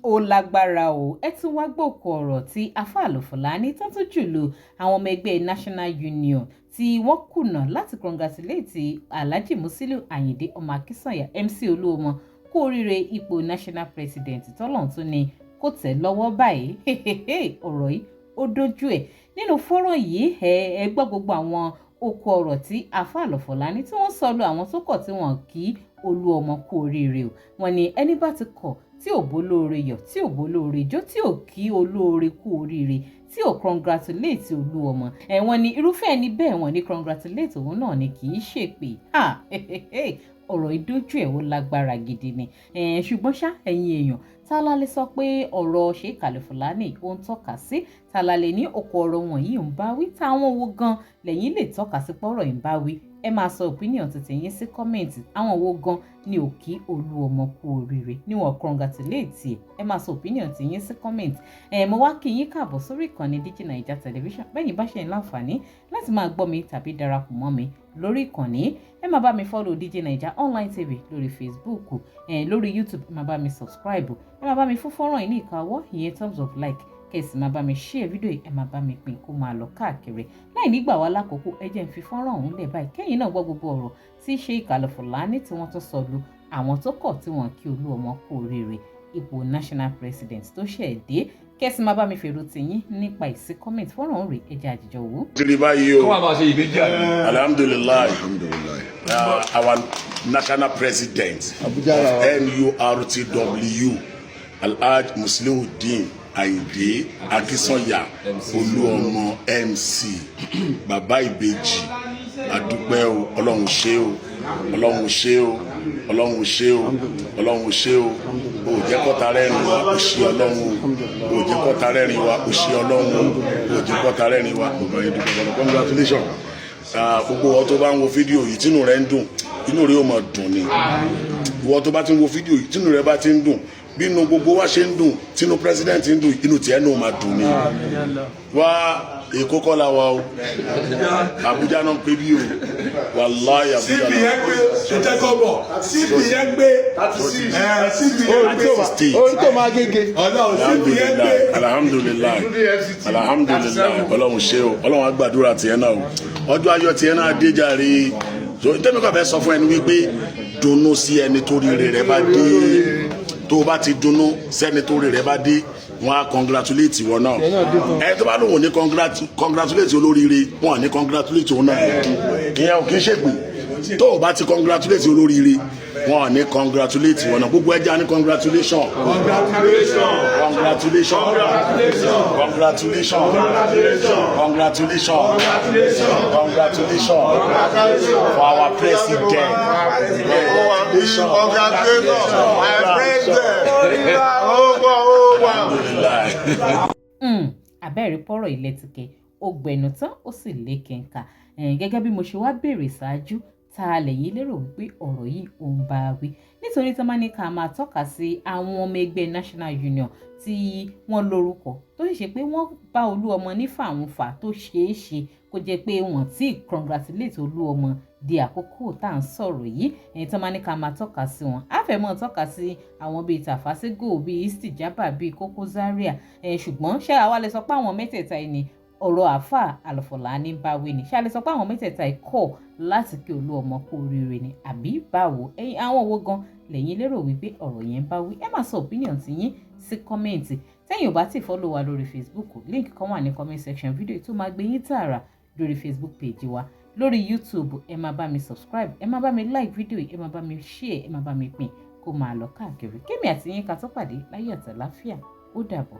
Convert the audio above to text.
ó lágbára o ẹ tún wá gbòkú ọ̀rọ̀ tí Alfa Alfulany tó tún jùlọ àwọn ọmọ ẹgbẹ́ National Union tí wọ́n kùnà láti congratulate Alhaji Musiliu Ayinde ọmọ Akínsànyà MC Oluomo kú oríire ipò national president tọ́lọ́run tún ní kò tẹ̀ lọ́wọ́ báyìí ọ̀rọ̀ yìí ó dojú ẹ̀ nínú fọ́nrán yìí ẹ gbọ́ gbogbo àwọn okò ọ̀rọ̀ tí Alfa Alfulany tí wọ́n sọ lu àwọn tó kọ̀ tí wọ́n kí Oluomo kú oríire o wọ́n ní ẹni bá ti kọ̀ tí ò bólóore yọ̀ tí ò bólóore jó tí ò kí olóore kú oríire tí ò congratulate Oluomo wọ́n ní irúfẹ́ ẹni bẹ́ẹ̀ wọ́n ní congratulate òun náà ni kì í ṣèpè ọ̀rọ̀ ìdójú ẹ̀ ó lágbára gidi ni ṣùgbọ́n ṣá ẹ̀yin èèyàn tálá lè sọ pé ọ̀rọ̀ Sheikh Alfulany ó ń tọ́ka sí tálá lè ní òkú ọ̀rọ̀ wọ̀nyí ń bá wí táwọn wo gan lẹ́yìn lè tọ́ka sí pọ́rọ̀ ń bá wí ẹ máa sọ opinion tètè yín sí kọ́mẹ̀ntì àwọn wo gan ni ò kí Oluomo kú oríire níwọ̀n congratulate ẹ máa sọ opinion tètè yín sí kọ́mẹ̀ntì mo wá kí yín káàbọ̀ sórí ìkànnì DIGINAIJA television bẹ́yìn bá ṣe ń láǹfààní láti máa gbọ́ mi tàbí darapọ̀ mọ́ mi lórí ìkànnì ẹ máa bá mi follow DIGINAIJA online tv lórí Facebook lórí YouTube ẹ máa bá mi subscribe ẹ máa bá mi fún fọ́nrán yìí ní ìkáwọ́ ìyẹn thumbs up like kẹsì máa bá mi share fídíò yìí ẹ máa bá mi pín kó máa lọ káàkiri láì nígbà wá lákòókò ẹ jẹ́ n fi fọ́nrán ọ̀hún lẹ̀ báyìí kẹ́yìn náà gbọ́ gbogbo ọ̀rọ̀ tí Sheikh Alfulany tí wọ́n tó sọ lu àwọn tó kọ̀ tí wọ́n kí Oluomo kú oríire ipò national president tó ṣẹ̀ dé kẹsì máa bá mi fèrò tìyín nípa ìsí comment fọ́nrán ọ̀hún rè ẹ jẹ́ àjíjọ wò. tiri báyìí o kó wàá máa ṣe ìbejì àná. alhamdulilayi our national president Nurtw Alhaji Musiliu Ayinde Akínsànyà Oluomo MC bàbá ìbejì adúpẹ́ o ọlọ́run ṣe o ọlọ́run ṣe o ọlọ́run ṣe o ọlọ́run ṣe o ò jẹ́ kọ́ta rẹ́rìn wa ò ṣe ọlọ́run ò jẹ́ kọ́ta rẹ́rìn wa ò ṣe ọlọ́run ò jẹ́ kọ́ta rẹ́rìn wa ò bá yẹn dúpẹ́ bọ́lá congratulations gbogbo wọn tó bá ń wo fídíò yìí tínú rẹ ń dùn inú rẹ ó máa dùn ni ìwọ tó bá ti ń wo fídíò yìí tínú rẹ bá ti ń dùn bí inú gbogbo wa ṣe ń dùn tínú president ń dùn inú tiẹ̀ náà máa dùn ni wá Èkó kọ́ la wa o Abuja náà pé bí o wàláyé Abuja náà. cp yẹn gbé ìtẹ́kọ̀bọ̀ cp yẹn gbé cp yẹn gbé orí tó máa gègé. cp yẹn gbé alhamdulilayi ọlọ́run ṣe o ọlọ́run á gbàdúrà tiẹ̀ náà o ọjọ́ ayọ̀ tiẹ̀ náà dé jàre tẹ́mi kàn fẹ́ sọ fún ẹni wípé dunnú sí ẹni tó rí rẹ̀ bá dé tó o bá ti dunnú sẹ́ni tó rí rẹ̀ bá dé wọn á congratulate wọn náà ẹ tó bá lóun ní congratulate olóríire wọn à ní congratulate wọn náà ìyẹn ò kì í ṣègbè tó o bá ti congratulate olóríire wọn à ní congratulate wọn náà gbogbo ẹja ní congratulation congratulation congratulation congratulation congratulation congratulation for our president congratulations my president. Abẹ́rẹ́ pọ́rọ̀ ilẹ̀ tìkẹ́ ó gbẹ̀nù tán ó sì lékè ńkà gẹ́gẹ́ bí mo ṣe wá béèrè ṣáájú ta lẹ́yìn lérò wípé ọ̀rọ̀ yìí ò ń bá a wí nítorí tí wọ́n ní ká máa tọ́ka sí àwọn ọmọ ẹgbẹ́ National Union tí wọ́n lórúkọ tó ṣe pé wọ́n bá Oluomo ní fàǹfà tó ṣeé ṣe kó jẹ́ pé wọ́n ti congratulate Oluomo di àkókò tá à ń sọ̀rọ̀ yìí tí wọ́n ní ká máa tọ́ka sí wọn á fẹ́ mọ́ tọ́ka sí àwọn bíi Tafa Sego bíi Istijaba bíi Koko Zaria ṣùgbọ́n ṣé àwa lè sọ pé àwọn mẹ́tẹ̀ẹ̀ta yìí ni ọ̀rọ̀ Alfa Alfulany bá wí ni ṣé a lè sọ pé àwọn mẹ́tẹ̀ẹ̀ta yìí kọ̀ láti kí Oluomo kú oríire ni àbí báwo àwọn owó gan lẹ́yìn lérò wípé ọ̀rọ̀ yẹn bá wí ẹ máa sọ opinion ti yín sí kọ́mẹ̀ntì tẹ́yìn ò bá ti follow wa lórí Facebook link kan wà ní comment section fídíò tó máa gbé yín tààrà lórí Facebook page wa lórí YouTube ẹ máa bá mi subscribe ẹ máa bá mi like fídíò yìí ẹ máa bá mi share ẹ máa bá mi pín kó máa lọ káàkiri kémi àti yín ká tó pàdé láyé àtàláfíà ó dàbọ̀.